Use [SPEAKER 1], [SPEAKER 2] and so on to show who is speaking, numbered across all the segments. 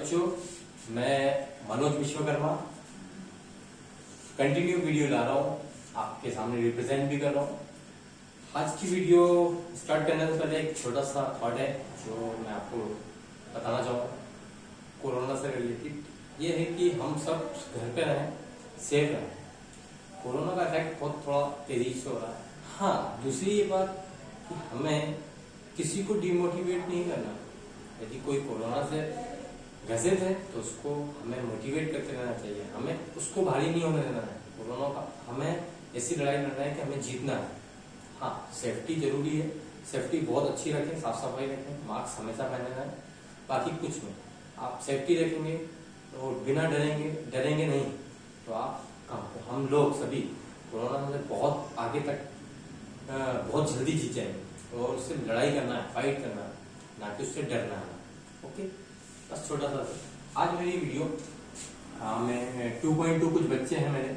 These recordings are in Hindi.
[SPEAKER 1] बच्चों, मैं मनोज विश्वकर्मा कंटिन्यू वीडियो ला रहा हूँ, आपके सामने रिप्रेजेंट भी कर रहा हूँ। आज की वीडियो स्टार्ट करने से पहले एक छोटा सा थॉट है जो मैं आपको बताना चाहूँगा। कोरोना से रिलेटेड ये है कि हम सब घर पे रहें, सेफ रहें। कोरोना का इफेक्ट बहुत थोड़ा तेजी से हो रहा है। हाँ, दूसरी ये बात कि हमें किसी को डिमोटिवेट नहीं करना। यदि कोई कोरोना से ग्रसित है तो उसको हमें मोटिवेट करते रहना चाहिए, हमें उसको भारी नहीं होने देना है। कोरोना का हमें ऐसी लड़ाई लड़ना है कि हमें जीतना है। हाँ, सेफ्टी जरूरी है, सेफ्टी बहुत अच्छी रखें, साफ सफाई रखें, मास्क हमेशा पहनना है। बाकी कुछ नहीं, आप सेफ्टी रखेंगे तो बिना डरेंगे नहीं तो आप हम लोग सभी कोरोना से बहुत आगे तक बहुत जल्दी जीत जाएंगे। और उससे लड़ाई करना है, फाइट करना है, ना कि उससे डरना है। ओके, बस छोटा सा आज मेरी वीडियो मैं 2.2 कुछ बच्चे हैं मेरे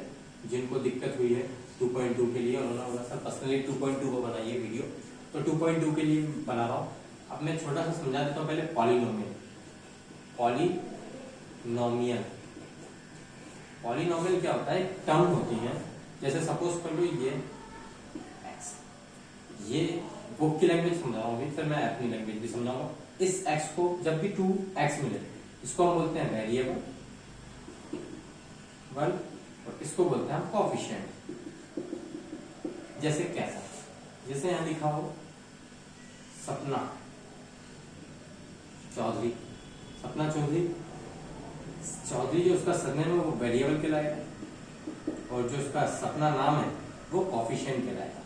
[SPEAKER 1] जिनको दिक्कत हुई है 2.2 के लिए। उन्होंने बोला सर पर्सनली 2.2 को बनाइए वीडियो, तो 2.2 के लिए बना रहा हूँ। अब मैं छोटा सा समझा देता हूँ पहले। पॉलिनोमियल क्या होता है? टर्म होती है। जैसे सपोज कर लो ये बुक की लैंग्वेज समझाऊंगी, फिर मैं अपनी लैंग्वेज भी समझाऊंगा। इस x को जब भी 2x मिले इसको हम बोलते हैं वेरिएबल और इसको बोलते हैं हम कोएफिशिएंट। जैसे कैसा? जैसे यहां लिखा हो सपना चौधरी जो उसका सरनेम है वो वेरिएबल कहलाएगा और जो उसका सपना नाम है वो कोएफिशिएंट कहलाएगा।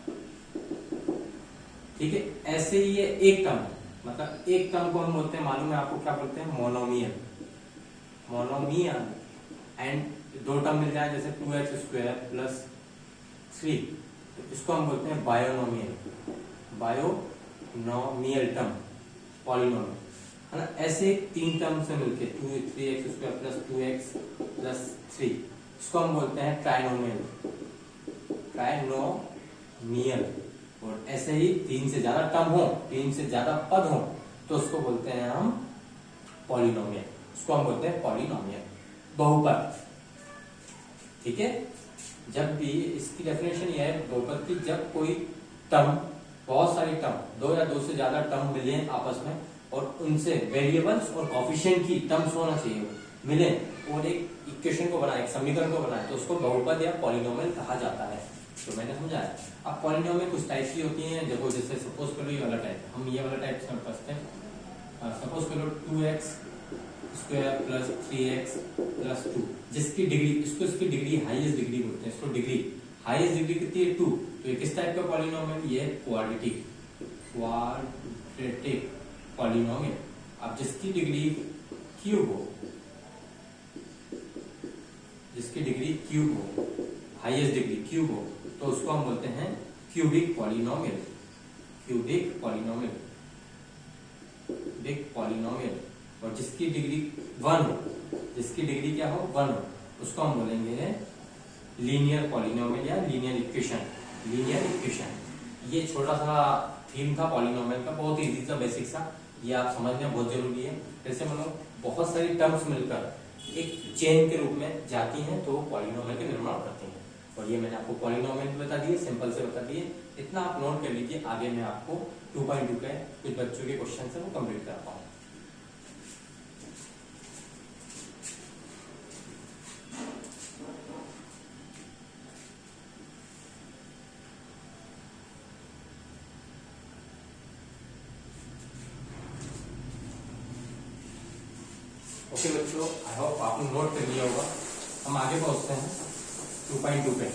[SPEAKER 1] ठीक है, ऐसे ही ये एक टर्म है, मतलब एक टर्म को हम बोलते हैं, मालूम है आपको क्या बोलते हैं? मोनोमियल। एंड दो टर्म मिल जाए जैसे 2x² प्लस 3 तो इसको हम बोलते हैं बायोनोमियल टर्म, पॉलिनोमियल है ना। ऐसे तीन टर्म से मिलके 3x² प्लस 2x प्लस 3 इसको हम बोलते हैं ट्राइनोमियल। और ऐसे ही तीन से ज्यादा टर्म हो, तीन से ज्यादा पद हो तो उसको बोलते हैं हम पॉलिनोमियल। उसको हम बोलते हैं पॉलिनोमियल, बहुपद। ठीक है, जब भी इसकी डेफिनेशन ये है बहुपद की, जब कोई टर्म, बहुत सारी टर्म, दो या दो से ज्यादा टर्म मिले आपस में और उनसे वेरिएबल्स और कोएफिशिएंट की टर्म्स होना चाहिए मिले और एक इक्वेशन को बनाए, एक समीकरण को बनाए तो उसको बहुपद या पॉलिनोमियल कहा जाता है। तो मैंने समझाया। अब पॉलिनोमियल कुछ टाइप की होती हैं। देखो जैसे सपोज कर लो ये वाला टाइप, हम ये वाला टाइप समझते हैं। सपोज कर लो 2x² प्लस 3x प्लस 2 जिसकी डिग्री, इसकी डिग्री हाईएस्ट डिग्री बोलते हैं। इसको डिग्री हाईएस्ट डिग्री कितनी है? 2। तो ये किस टाइप का पॉलिनोमियल? ये क्वाड्रेटिक पॉलिनोमियल। अब जिसकी डिग्री क्यूब हो, हाईएस्ट डिग्री क्यूब हो तो उसको हम बोलते हैं क्यूबिक पॉलिनोमियल। और जिसकी डिग्री 1 हो, जिसकी डिग्री क्या हो? 1 हो, उसको हम बोलेंगे लीनियर पॉलिनोमियल या लीनियर इक्वेशन। ये छोटा सा थीम था पॉलिनोमियल का, बहुत इजी सा, बेसिक सा। ये आप समझना बहुत जरूरी है। जैसे मतलब बहुत सारी टर्म्स मिलकर एक चेन के रूप में जाती हैं तो वो पॉलिनोमियल का निर्माण करती हैं। और ये मैंने आपको पॉलिनोमियल बता दिए, सिंपल से बता दिए। इतना आप नोट कर लीजिए, आगे मैं आपको 2.2 के कुछ बच्चों के क्वेश्चन है वो कंप्लीट कराता हूँ। ओके बच्चों, आई होप आपने नोट कर लिया होगा। हम आगे पहुंचते हैं 2.2 पे।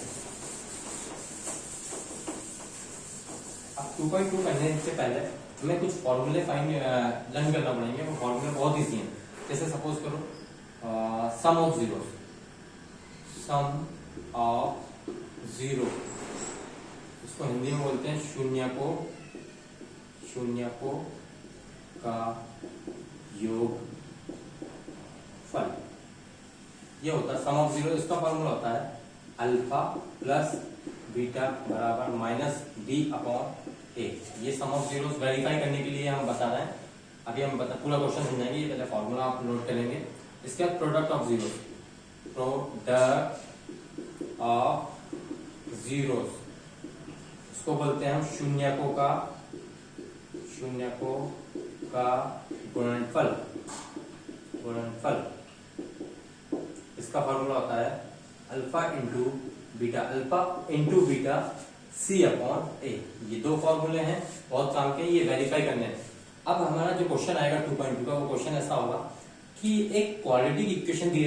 [SPEAKER 1] अब 2.2 करने से पहले हमें कुछ फॉर्मूले लर्न करना पड़ेंगे। वो फॉर्मूले बहुत ईजी हैं। जैसे सपोज करो सम ऑफ जीरो, इसको हिंदी में बोलते हैं शून्य का योग फल। ये होता है सम ऑफ जीरो। इसका फॉर्मूला होता है अल्फा प्लस बीटा बराबर माइनस डी अपॉन ए। ये सम ऑफ जीरो वेरीफाई करने के लिए हम बता रहे हैं। अभी हम पूरा क्वेश्चन समझाएंगे, ये पहले फॉर्मूला आप नोट करेंगे। इसके बाद product of zero, product of zeros, इसको बोलते हैं हम शून्यकों का गुणनफल। इसका फॉर्मूला होता है अल्फा इंटू बीटा सी अपॉन ए। ये दो फॉर्मूले हैं, बहुत काम के, ये वेरीफाई करने हैं। अब हमारा जो क्वेश्चन आएगा 2.2 का, वो क्वेश्चन ऐसा होगा कि एक क्वाड्रेटिक इक्वेशन दी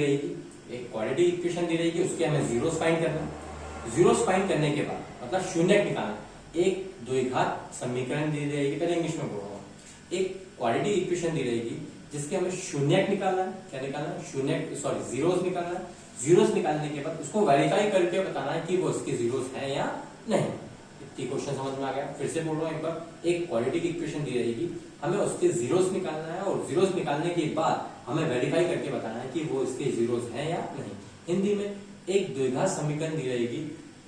[SPEAKER 1] रहेगी, उसके हमें जीरोस फाइंड करना है। जीरोस फाइंड करने के बाद मतलब शून्यक निकालना, एक द्विघात समीकरण दी रहेगी, पहले इंग्लिश में बोल रहा हूँ, एक क्वाड्रेटिक इक्वेशन दी रहेगी जिसके हमें शून्यक निकालना है। क्या निकालना है? जीरोस निकालना है। जीरोस निकालने के बाद उसको वेरीफाई करके बताना है कि वो उसके जीरोस हैं या नहीं। इतनी क्वेश्चन समझ में आ गया? फिर से बोल रहा हूँ एक बार, एक क्वाड्रेटिक इक्वेशन दी रहेगी, हमें उसके जीरोस निकालना है, और जीरोस निकालने के बाद हमें वेरीफाई करके बताना है कि वो इसके जीरोस हैं या नहीं। हिंदी में एक द्विघात समीकरण दी रहेगी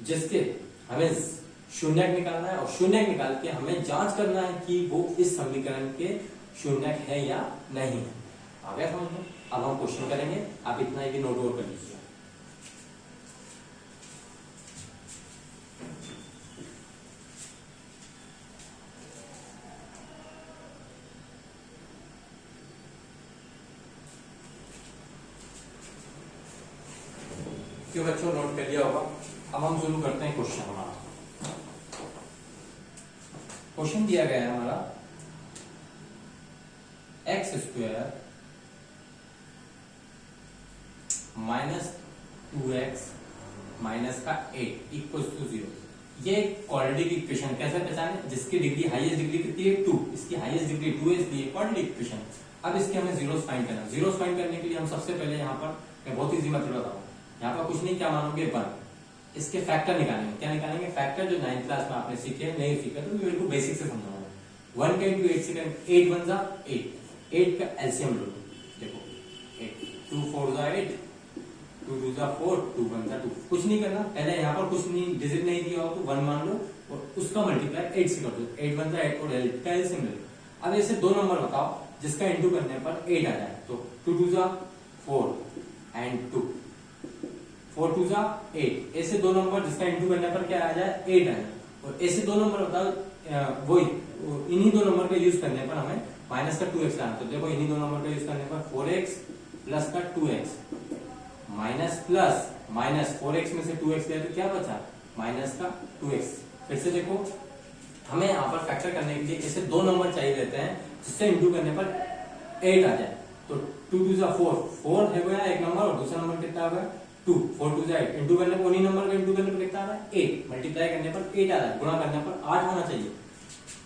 [SPEAKER 1] जिसके हमें शून्यक निकालना है, और शून्यक निकाल के हमें जांच करना है कि वो इस समीकरण के शून्यक है या नहीं है। आ गया समझ में? अब हम क्वेश्चन करेंगे, आप इतना ही नोट और कर लीजिए। क्यों बच्चों, नोट कर लिया होगा? अब हम शुरू करते हैं क्वेश्चन। हमारा क्वेश्चन दिया गया है हमारा एक्स स्क्वायर -2x माइनस का 8 इक्वल टू 0। ये क्वाड्रेटिक इक्वेशन कैसे पहचाने? जिसकी डिग्री हाईएस्ट डिग्री कितनी है? 2। इसकी हाईएस्ट डिग्री 2 है, इसलिए क्वाड्रेटिक इक्वेशन। अब इसके हमें जीरोस फाइंड करना है। जीरोस फाइंड करने के लिए हम सबसे पहले यहाँ पर मैं बहुत इजी मेथड बताऊँ। यहाँ पर कुछ नहीं, क्या मानोगे? 1। इसके फैक्टर निकालेंगे। क्या निकालेंगे? फैक्टर जो 9th क्लास में आपने सीखे, नहीं सीखे तो बिल्कुल बेसिक से समझाऊंगा। 1 का इंटू 8 से 8 1 जा 8 का एलसीएम लो। देखो 8 2 4 जा 8 2 2 जा 4 2 1 जा 2। कुछ नहीं करना, पहले यहाँ पर कुछ नहीं, डिजिट नहीं दिया हो तो 1 मान लो और उसका मल्टीप्लाई 8 से कर दो। 8 1 जा 8 और 8 का एलसीएम ले लो। अब ऐसे दो नंबर बताओ जिसका इंटू करने पर 8 आ जाए। तो 2 2 जा 4 एंड 2 4 2 जा 8। ऐसे दो नंबर जिसका इंटू करने पर क्या आ जाए? 8 आ जाए। और ऐसे दो नंबर बताओ वही इन्हीं दो नंबर का यूज करने पर हमें माइनस का 2x लाना। तो देखो इन्हीं दो नंबर का यूज करने पर 4x प्लस का 2x minus plus minus 4x में से 2x गया तो क्या बचा? माइनस का 2x। फिर से देखो, हमें यहाँ पर फैक्टर करने के लिए ऐसे दो नंबर चाहिए रहते हैं जिससे इंटू करने पर 8 आ जाए। तो 2 2 जा 4 है गया एक नंबर, और दूसरा नंबर कितना आ गया? 2 4 2 जा 8। इंटू करने पर उन्हीं नंबर का इंटू करने पर कितना आ रहा है? 8। मल्टीप्लाई करने पर 8 आ रहा है, गुणा करने पर 8 होना चाहिए।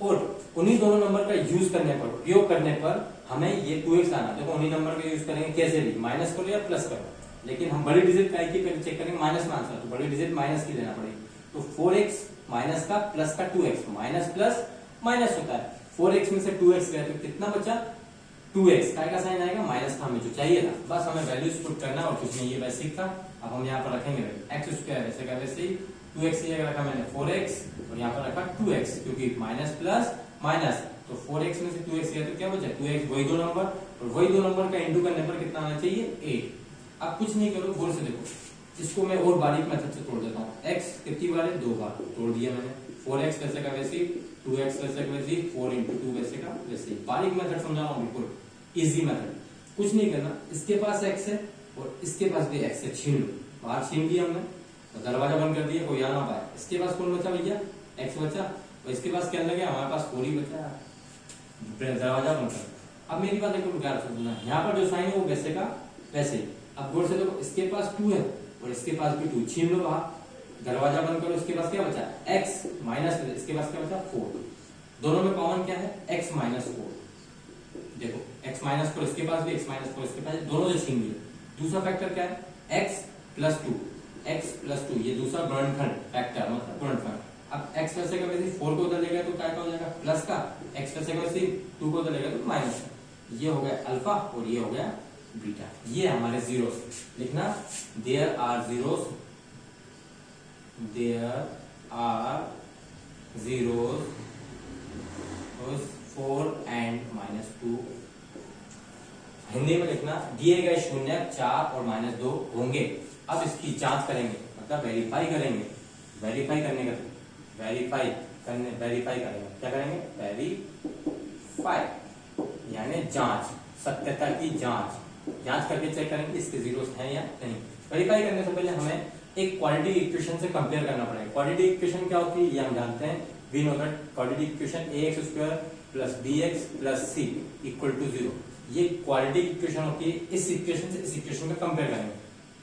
[SPEAKER 1] और उन्हीं दोनों नंबर का यूज करने पर, उपयोग करने पर हमें ये 2x लाना। देखो उन्हीं नंबर का यूज करेंगे, कैसे भी माइनस करो या प्लस करो, लेकिन हम बड़ी डिजिट का एक ही चेक करेंगे, माइनस में आंसर, तो बड़ी डिजिट माइनस की लेना पड़ेगी। तो 4x माइनस का प्लस का 2x, माइनस प्लस माइनस होता है। 4x में से 2x गया तो कितना बचा? 2x का साइन आएगा, माइनस था हमें जो चाहिए था। बस हमें वैल्यूज पुट करना और कुछ नहीं, ये बेसिक था। अब हम यहाँ पर रखेंगे एक्स स्क्वायर वैसे का वैसे ही, 2x की जगह रखा मैंने 4x और यहाँ पर रखा 2x, क्योंकि माइनस प्लस माइनस। तो 4x में से 2x गया तो क्या बचा? 2x, वही दो नंबर, और वही दो नंबर का इंटू करने पर कितना आना चाहिए? 8। अब कुछ नहीं करो, गौर से देखो, इसको मैं और बारीक मेथड से तोड़ देता हूँ। x कितनी बार है? 2 बार तोड़ दिया मैंने। 4x वैसे का वैसे ही, 2x वैसे का वैसे ही, 4 इंटू 2 वैसे का वैसे ही। बारीक मेथड समझा रहा हूँ, बिल्कुल इजी मेथड। कुछ नहीं करना, इसके पास x है और इसके पास भी x है, छीन लो। बाहर छीन लिया हमने, तो दरवाजा बंद कर दिया, कोई आ ना पाए। इसके पास कौन बचा भैया? x बचा, और इसके पास क्या लगे? हमारे पास 4 ही बचा, दरवाजा बंद कर। अब मेरी बात देखो प्यार से सुनना, यहाँ पर जो साइन है वो वैसे का वैसे ही। अब गौर से देखो, इसके पास 2 है और इसके पास भी 2, छीन लो बाहर, दरवाजा बंद करो। इसके पास क्या बचा? x माइनस, इसके पास क्या बचा? 4। दोनों में कॉमन क्या है? x minus 4। देखो x माइनस 4 इसके पास भी, x माइनस 4 इसके पास, दोनों जो छीन लिए। दूसरा फैक्टर क्या है? x प्लस 2, x प्लस 2, ये दूसरा गुणनखंड फैक्टर मतलब गुणनफल। अब x वैसे का वैसे 4 को उधर लेगा तो क्या हो जाएगा? प्लस का, x वैसे का वैसे 2 को उधर लेगा तो माइनस। ये हो गया अल्फा और ये हो गया बीटा। ये हमारे जीरोस लिखना, there are zeros 4 and -2 Hindi में लिखना दिए गए शून्य 4 और -2 होंगे। अब इसकी जांच करेंगे, मतलब वेरीफाई करेंगे। वेरीफाई करने का वेरीफाई करेंगे, क्या करेंगे? वेरीफाई यानी जांच, सत्यता की जांच करके चेक करेंगे इसके जीरोस हैं या नहीं। वेरीफाई करने से पहले हमें एक क्वाड्रेटिक इक्वेशन से कंपेयर करना पड़ेगा। क्वाड्रेटिक इक्वेशन क्या होती है ये हम जानते हैं। We know that quadratic equation ax² + bx + c = 0। ये क्वाड्रेटिक इक्वेशन होती है। इस इक्वेशन से इस इक्वेशन में कंपेयर करेंगे,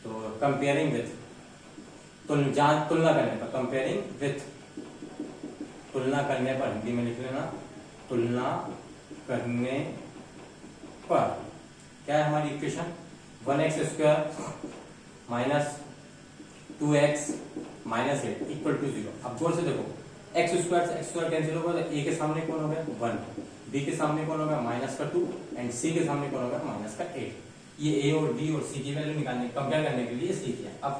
[SPEAKER 1] तो कंपेयरिंग विथ तुलना करने पर, कंपेयरिंग विथ तुलना करने पर, हिंदी में लिख लेना तुलना करने पर क्या है हमारी इक्वेशन? 1x² - 2x - 8 = 0। अब जोर से देखो, x² से x² कैंसिल होगा तो a के सामने कौन हो गया? 1, b के सामने कौन हो गया? -2 एंड c के सामने कौन हो गया? -8। ये a और b और c की वैल्यू निकालने, कंपेयर करने के लिए सीख लिया। अब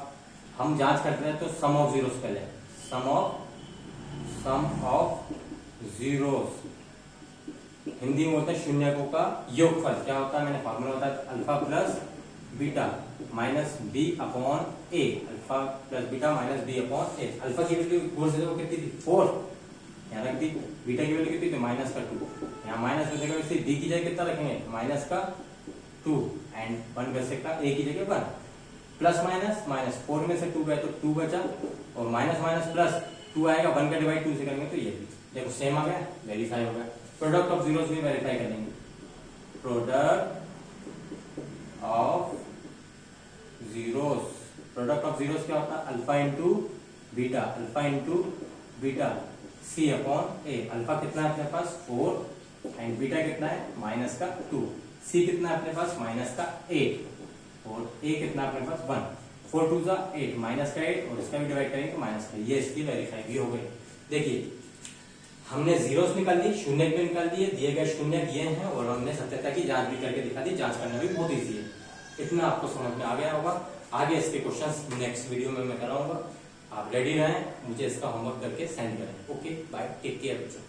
[SPEAKER 1] हम जांच करते हैं तो सम ऑफ जीरोस पहले, सम ऑफ जीरोस हिंदी में होता है शून्यकों का योगफल। क्या होता है? मैंने फार्मूला बताया, alpha plus beta minus B upon A, alpha plus beta minus B upon A. Alpha की वैल्यू फोर से कितनी थी? 4, यहाँ रख दी। बीटा की वैल्यू कितनी थी? -2। यहाँ माइनस में जगह से बी की जगह कितना रखेंगे? -2 एंड 1 बच सकता, ए की जगह 1। प्लस माइनस 4 में से 2 गए तो 2 बचा, और माइनस प्लस 2 आएगा, 1 का डिवाइड 2 से करेंगे तो ये भी देखो सेम आ गया, वेरीफाई हो गया। प्रोडक्ट ऑफ जीरोस भी वेरीफाई कर लेंगे। प्रोडक्ट ऑफ जीरोस क्या होता है? Alpha into beta C upon A. Alpha कितना है अपने पास? 4 एंड बीटा कितना है? -2। सी कितना है अपने पास? -8 और ए कितना अपने पास? 1। 4 2 जा 8, -8 और इसका भी डिवाइड करेंगे तो -8। ये इसकी वेरीफाई भी हो गई। देखिए हमने जीरोस निकाल दी, शून्य भी निकाल दिए, दिए गए शून्य दिए हैं, और हमने सत्यता की जांच भी करके दिखा दी। जांच करना भी बहुत इजी है। इतना आपको समझ में आ गया होगा। आगे इसके क्वेश्चंस नेक्स्ट वीडियो में मैं कराऊंगा। आप रेडी रहें, मुझे इसका होमवर्क करके सेंड करें। ओके बाय, टेक केयर बच्चों।